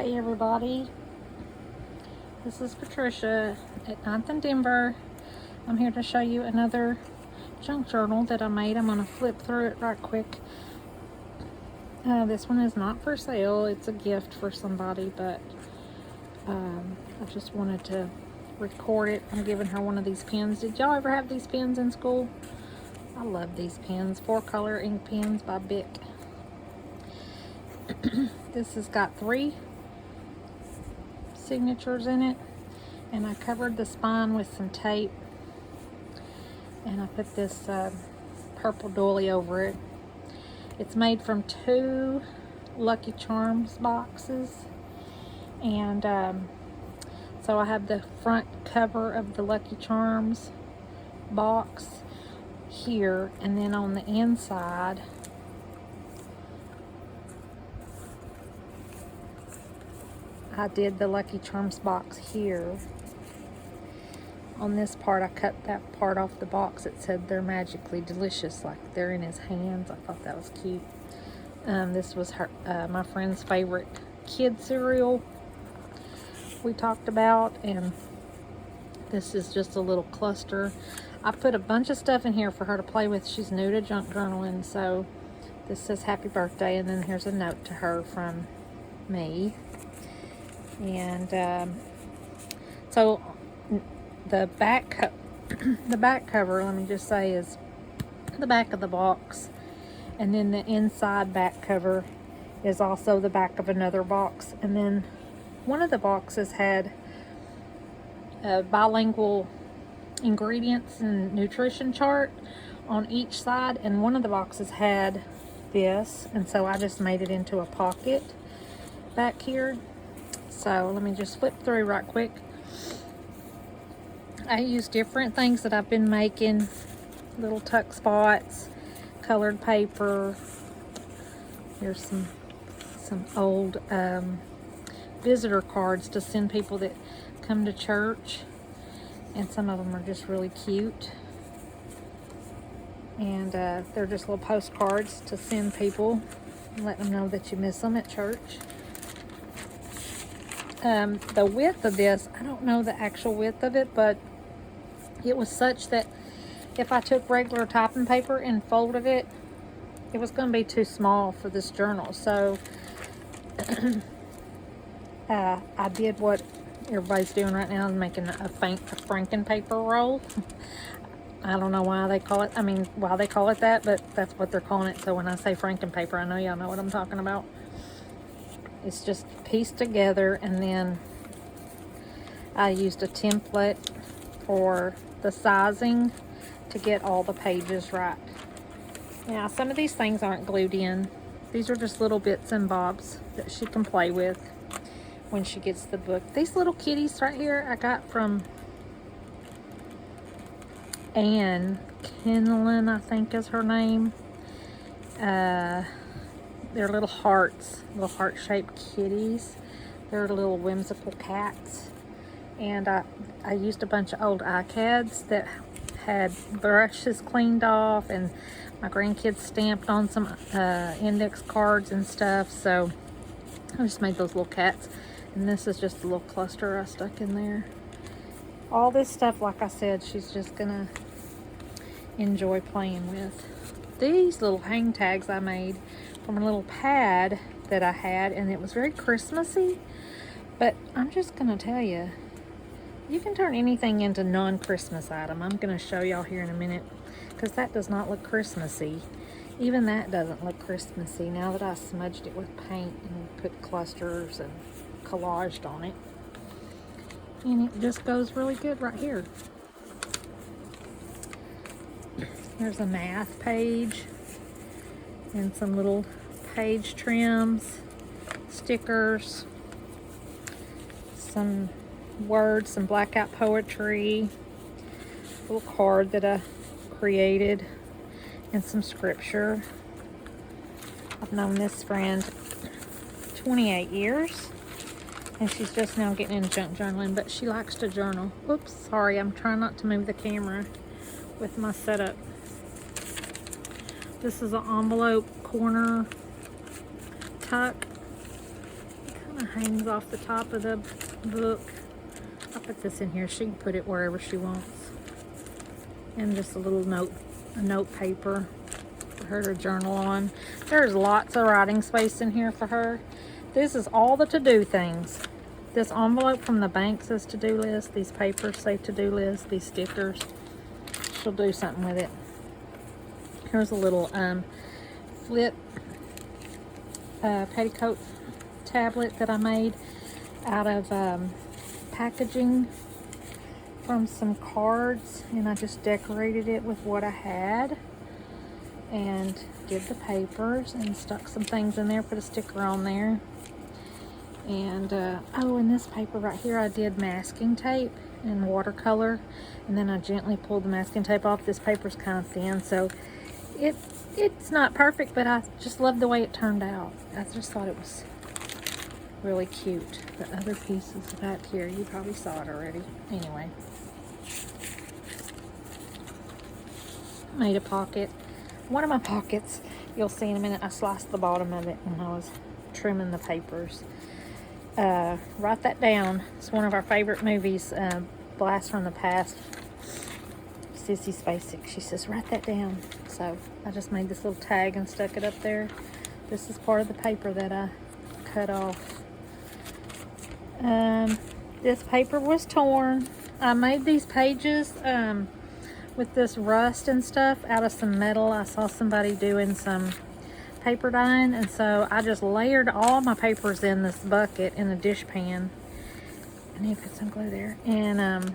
Hi everybody, this is Patricia at 9th and Denver. I'm here to show you another junk journal that I made. I'm going to flip through it right quick. This one is not for sale, it's a gift for somebody, but I just wanted to record it. I'm giving her one of these pens. Did y'all ever have these pens in school? I love these pens, 4-color ink pens by Bic. This has got 3 signatures in it, and I covered the spine with some tape, and I put this purple doily over it. It's made from 2 Lucky Charms boxes, and so I have the front cover of the Lucky Charms box here, and then on the inside I did the Lucky Charms box here. On this part, I cut that part off the box. It said they're magically delicious, like they're in his hands. I thought that was cute. This was her, my friend's favorite kid cereal we talked about, and this is just a little cluster. I put a bunch of stuff in here for her to play with. She's new to junk journaling, so this says happy birthday, and then here's a note to her from me. And so the back cover, let me just say, is the back of the box, and then the inside back cover is also the back of another box. And then one of the boxes had a bilingual ingredients and nutrition chart on each side, and one of the boxes had this, and so I just made it into a pocket back here. So let me just flip through right quick. I use different things that I've been making, little tuck spots, colored paper. Here's some old visitor cards to send people that come to church, and some of them are just really cute, and they're just little postcards to send people and let them know that you miss them at church. The width of this, I don't know the actual width of it, but it was such that if I took regular typing paper and folded it, it was going to be too small for this journal. So I did what everybody's doing right now, making a Franken paper roll. I don't know why they call it that, but that's what they're calling it. So when I say Franken paper, I know y'all know what I'm talking about. It's just pieced together, and then I used a template for the sizing to get all the pages right. Now, some of these things aren't glued in. These are just little bits and bobs that she can play with when she gets the book. These little kitties right here I got from Anne Kenlin, I think is her name. They're little hearts, little heart-shaped kitties. They're little whimsical cats. And I used a bunch of old iCads that had brushes cleaned off, and my grandkids stamped on some index cards and stuff. So I just made those little cats. And this is just a little cluster I stuck in there. All this stuff, like I said, she's just gonna enjoy playing with. These little hang tags I made from a little pad that I had, and it was very Christmassy, but I'm just gonna tell you, you can turn anything into non-Christmas item. I'm gonna show y'all here in a minute, because that does not look Christmassy. Even that doesn't look Christmassy now that I smudged it with paint and put clusters and collaged on it, and it just goes really good right here. There's a math page and some little page trims, stickers, some words, some blackout poetry, a little card that I created, and some scripture. I've known this friend 28 years, and she's just now getting into junk journaling, but she likes to journal. Oops, sorry, I'm trying not to move the camera with my setup. This is an envelope corner tuck. hangs off the top of the book. I'll put this in here. She can put it wherever she wants. And just a little note paper for her to journal on. There's lots of writing space in here for her. This is all the to-do things. This envelope from the bank says to-do list. These papers say to-do list. These stickers. She'll do something with it. Here's a little flip petticoat tablet that I made out of packaging from some cards, and I just decorated it with what I had and did the papers and stuck some things in there, put a sticker on there. And oh, in this paper right here I did masking tape and watercolor, and then I gently pulled the masking tape off. This paper's kind of thin, so it's not perfect, but I just love the way it turned out. I just thought it was really cute. The other pieces back here, you probably saw it already. Anyway, made a pocket. One of my pockets, you'll see in a minute, I sliced the bottom of it when I was trimming the papers. Write that down. It's one of our favorite movies, Blast from the Past. Sissy Spacek, she says, write that down. So I just made this little tag and stuck it up there. This is part of the paper that I cut off. This paper was torn. I made these pages with this rust and stuff out of some metal. I saw somebody doing some paper dyeing, and so I just layered all my papers in this bucket in a dish pan. I need to put some glue there. And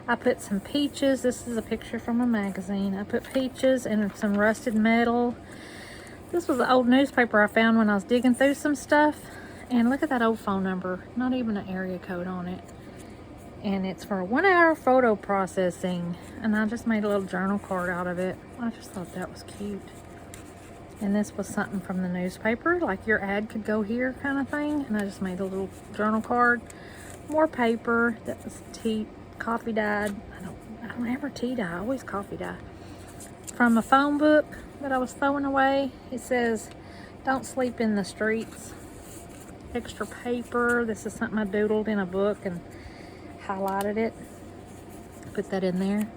I put some peaches. This is a picture from a magazine. I put peaches and some rusted metal. This was an old newspaper I found when I was digging through some stuff. And look at that old phone number. Not even an area code on it. And it's for 1 hour photo processing. And I just made a little journal card out of it. I just thought that was cute. And this was something from the newspaper, like your ad could go here kind of thing. And I just made a little journal card. More paper that was coffee dyed. I don't ever tea dye, I always coffee dye. From a phone book that I was throwing away. It says, don't sleep in the streets. Extra paper. This is something I doodled in a book and highlighted it. Put that in there.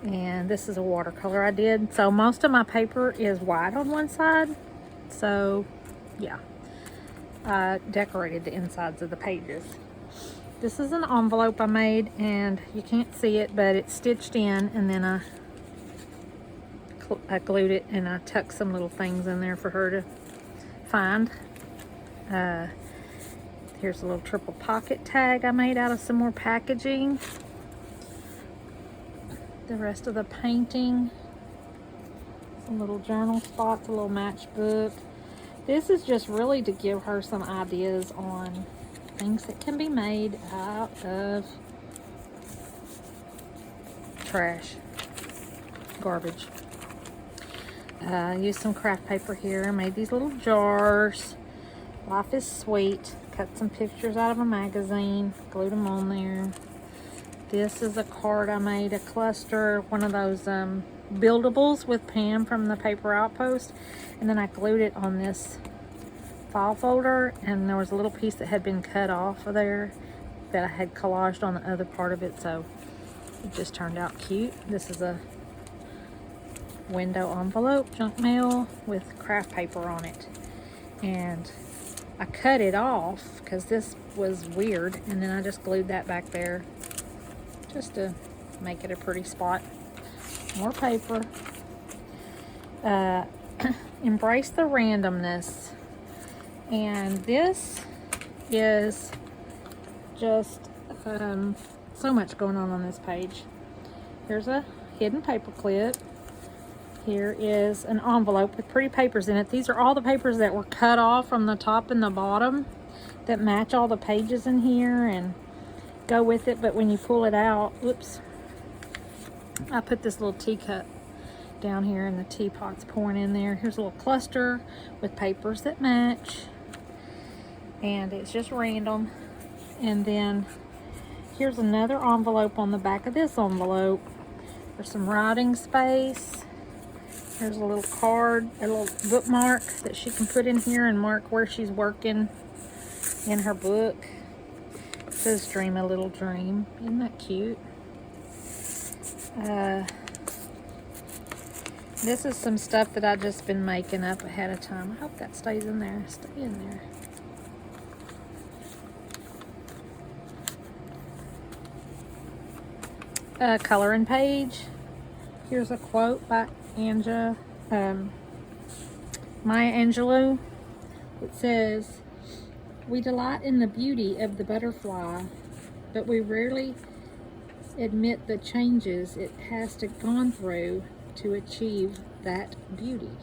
And this is a watercolor I did. So most of my paper is white on one side. So yeah, I decorated the insides of the pages. This is an envelope I made, and you can't see it, but it's stitched in, and then I glued it, and I tucked some little things in there for her to find. Here's a little triple pocket tag I made out of some more packaging. The rest of the painting, some little journal spots, a little matchbook. This is just really to give her some ideas on things that can be made out of trash, garbage. I used some craft paper here. Made these little jars. Life is sweet. Cut some pictures out of a magazine. Glued them on there. This is a card I made, a cluster, one of those buildables with Pam from the Paper Outpost. And then I glued it on this file folder, and there was a little piece that had been cut off of there that I had collaged on the other part of it, so it just turned out cute. This is a window envelope, junk mail, with craft paper on it. And I cut it off because this was weird, and then I just glued that back there just to make it a pretty spot. More paper. Embrace the randomness. And this is just so much going on this page. Here's a hidden paper clip. Here is an envelope with pretty papers in it. These are all the papers that were cut off from the top and the bottom that match all the pages in here and go with it. But when you pull it out, whoops, I put this little teacup down here and the teapot's pouring in there. Here's a little cluster with papers that match. And it's just random. And then here's another envelope on the back of this envelope for some writing space. There's a little card, a little bookmark that she can put in here and mark where she's working in her book. It says dream a little dream. Isn't that cute? This is some stuff that I've just been making up ahead of time. I hope that stays in there. Stay in there. Coloring page. Here's a quote by Maya Angelou. It says, "We delight in the beauty of the butterfly, but we rarely admit the changes it has gone through to achieve that beauty."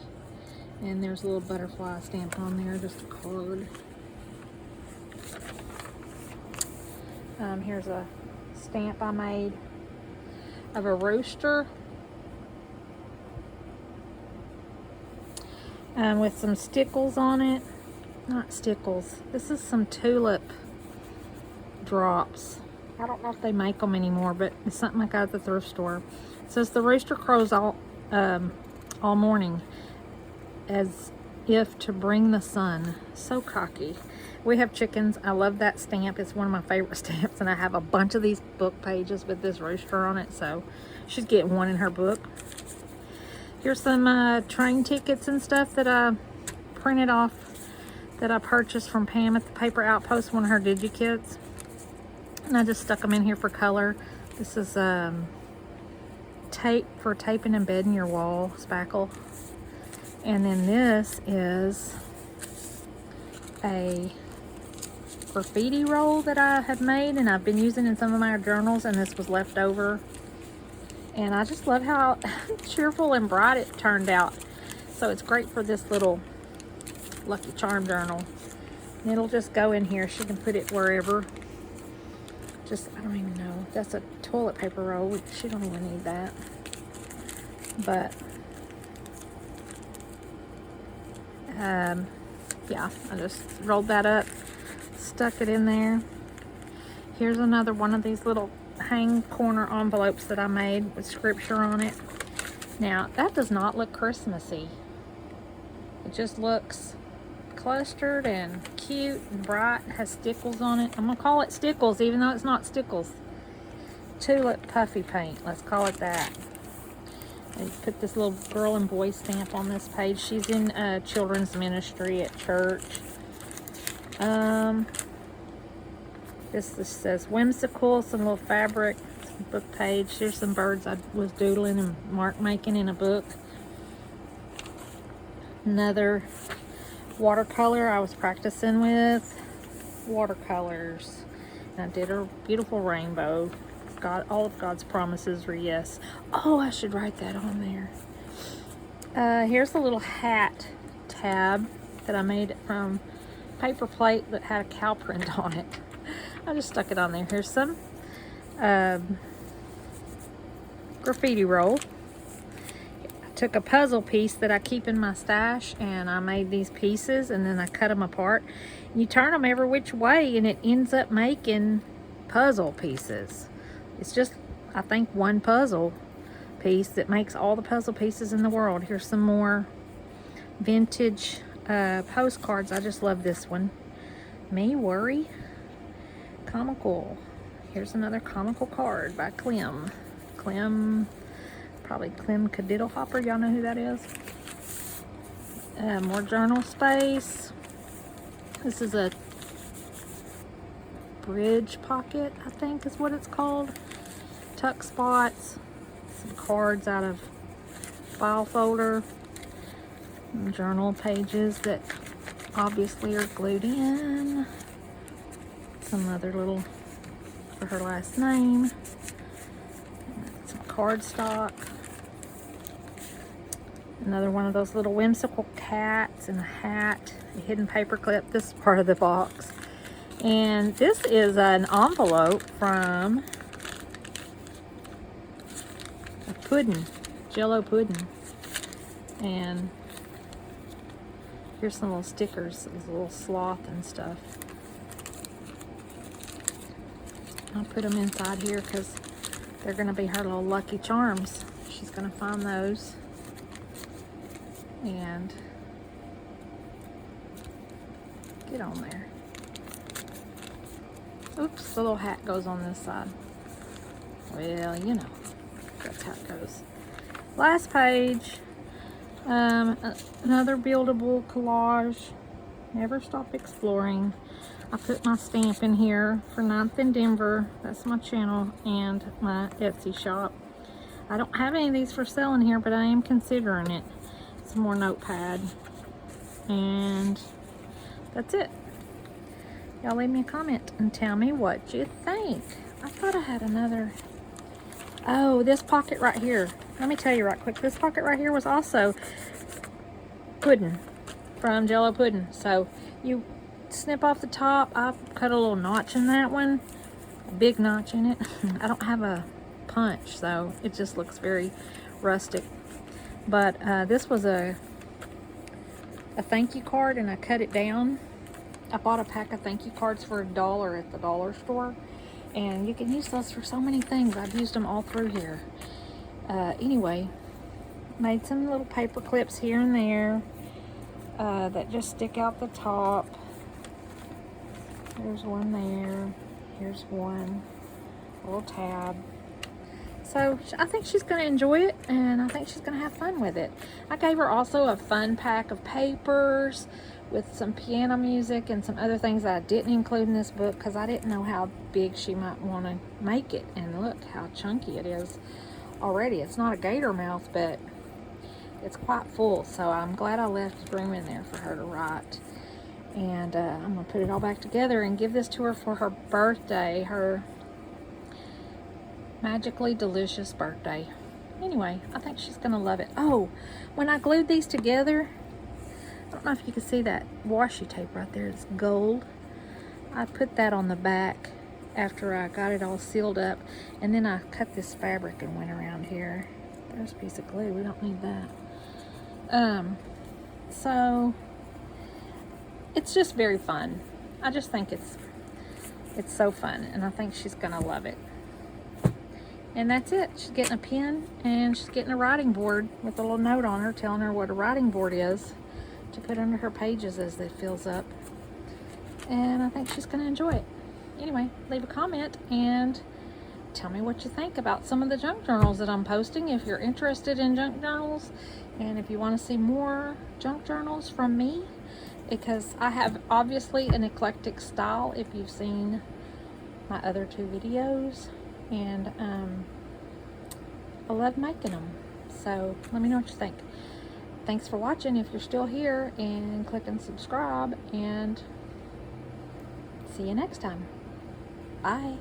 And there's a little butterfly stamp on there, just a card. Here's a stamp I made of a rooster with some stickles on it. Not stickles. This is some tulip drops. I don't know if they make them anymore, but it's something I got at the thrift store. It says the rooster crows all morning as if to bring the sun. So cocky. We have chickens. I love that stamp. It's one of my favorite stamps, and I have a bunch of these book pages with this rooster on it, so she's getting one in her book. Here's some train tickets and stuff that I printed off that I purchased from Pam at the Paper Outpost, one of her DigiKits. And I just stuck them in here for color. This is tape for taping and bedding your wall, spackle. And then this is a graffiti roll that I have made and I've been using in some of my journals, and this was left over. And I just love how cheerful and bright it turned out. So it's great for this little Lucky Charm journal. And it'll just go in here. She can put it wherever. Just, I don't even know. That's a toilet paper roll. She don't even need that. But, yeah, I just rolled that up, stuck it in there. Here's another one of these little hang corner envelopes that I made with scripture on it. Now, that does not look Christmassy. It just looks clustered and cute and bright. It has stickles on it. I'm gonna call it stickles, even though it's not stickles. Tulip puffy paint, let's call it that. And put this little girl and boy stamp on this page. She's in children's ministry at church. This says whimsical, some little fabric, some book page. Here's some birds I was doodling and mark making in a book. Another watercolor I was practicing with. Watercolors. And I did a beautiful rainbow. God, all of God's promises are yes. Oh, I should write that on there. Here's a little hat tab that I made from paper plate that had a cow print on it. I just stuck it on there. Here's some graffiti roll. I took a puzzle piece that I keep in my stash, and I made these pieces, and then I cut them apart. You turn them every which way, and it ends up making puzzle pieces. It's just, I think, one puzzle piece that makes all the puzzle pieces in the world. Here's some more vintage postcards. I just love this one. Me Worry. Comical. Here's another comical card by Clem. Probably Clem Cadiddlehopper. Y'all know who that is? More journal space. This is a bridge pocket, I think is what it's called. Tuck spots. Some cards out of file folder. Journal pages that obviously are glued in. Some other little for her last name. Some cardstock. Another one of those little whimsical cats and a hat. A hidden paper clip. This is part of the box. And this is an envelope from a pudding. Jello pudding. And here's some little stickers. There's a little sloth and stuff. I'll put them inside here because they're going to be her little Lucky Charms. She's going to find those. And get on there. Oops, the little hat goes on this side. Well, you know, that's how it goes. Last page. Another buildable collage. Never stop exploring. I put my stamp in here for 9th in Denver. That's my channel and my Etsy shop. I don't have any of these for sale in here, but I am considering it. Some more notepad. And that's it. Y'all leave me a comment and tell me what you think. I thought I had another. Oh, this pocket right here. Let me tell you right quick. This pocket right here was also pudding from Jello Pudding. So you snip off the top. I cut a little notch in that one. A big notch in it. I don't have a punch, so it just looks very rustic. But this was a thank you card, and I cut it down. I bought a pack of thank you cards for $1 at the dollar store. And you can use those for so many things. I've used them all through here. Anyway, made some little paper clips here and there that just stick out the top. There's one there. Here's one. A little tab. So I think she's going to enjoy it, and I think she's going to have fun with it. I gave her also a fun pack of papers with some piano music and some other things that I didn't include in this book because I didn't know how big she might want to make it. And look how chunky it is already. It's not a gator mouth, but it's quite full. So I'm glad I left room in there for her to write. And I'm going to put it all back together and give this to her for her birthday, her magically delicious birthday. Anyway, I think she's going to love it. Oh, when I glued these together, I don't know if you can see that washi tape right there. It's gold. I put that on the back after I got it all sealed up, and then I cut this fabric and went around here. There's a piece of glue. We don't need that. So it's just very fun. I just think it's so fun, and I think she's gonna love it. And that's it. She's getting a pen, and she's getting a writing board with a little note on her telling her what a writing board is to put under her pages as it fills up. And I think she's going to enjoy it. Anyway, leave a comment and tell me what you think about some of the junk journals that I'm posting if you're interested in junk journals, and if you want to see more junk journals from me, because I have obviously an eclectic style if you've seen my other 2 videos, and I love making them. So let me know what you think. Thanks for watching if you're still here, and click and subscribe, and see you next time. Bye.